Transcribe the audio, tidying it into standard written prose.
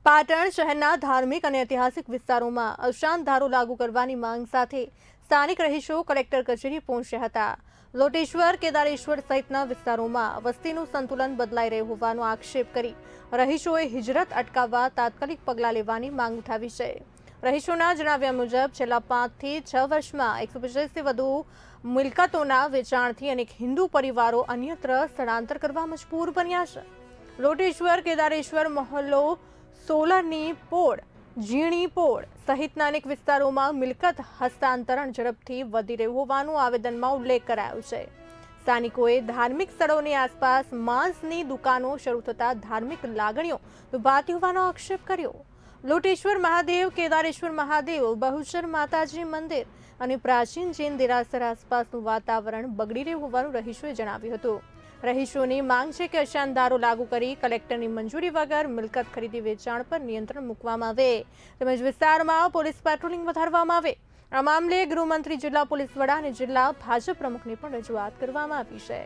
પાટણ શહેરના ધાર્મિક અને ઐતિહાસિક વિસ્તારોમાં અશાંત ધારો લાગુ કરવાની માંગ સાથે સ્થાનિક રહીશો કલેક્ટર કચેરી પહોંચ્યા હતા। લોટેશ્વર, કેદારેશ્વર સહિતના વિસ્તારોમાં વસ્તીનું સંતુલન બદલાઈ રહ્યું હોવાનો આક્ષેપ કરી રહીશોએ હિજરત અટકાવવા તાત્કાલિક પગલાં લેવાની માંગ ઉઠાવી છે। રહીશોના જણાવ્યા મુજબ છેલ્લા 5 થી 6 વર્ષમાં 150થી વધુ મિલકતોના વેચાણથી અનેક હિન્દુ પરિવારો અન્યત્ર સ્થળાંતર કરવા મજબૂર બન્યા છે। લોટેશ્વર, કેદારેશ્વર, મહોલ્લો સોલરની પોળ, ઝીણી પોળ સહિતના અનેક વિસ્તારોમાં મિલકત હસ્તાંતરણ ઝડપથી વધી રહ્યું હોવાનું આવેદનમાં ઉલ્લેખ કરાયો છે। સ્થાનિકોએ ધાર્મિક સ્થળોની આસપાસ માંસની દુકાનો શરૂ થતા ધાર્મિક લાગણીઓ દુભાતી હોવાનો આક્ષેપ કર્યો। લોટેશ્વર મહાદેવ, કેદારેશ્વર મહાદેવ, બહુચર માતાજી મંદિર અને પ્રાચીન જૈન દેરાસર આસપાસનું વાતાવરણ બગડી રહ્યું હોવાનું રહીશોએ જણાવ્યું હતું। રહીશોની માંગ છે કે અશાંત ધારો લાગુ કરી કલેક્ટરની મંજૂરી વગર મિલકત ખરીદી વેચાણ પર નિયંત્રણ મૂકવામાં આવે તેમજ વિસ્તારમાં પોલીસ પેટ્રોલિંગ વધારવામાં આવે। આ મામલે ગૃહમંત્રી, જિલ્લા પોલીસ વડા અને જિલ્લા ભાજપ પ્રમુખને પણ રજૂઆત કરવામાં આવી છે।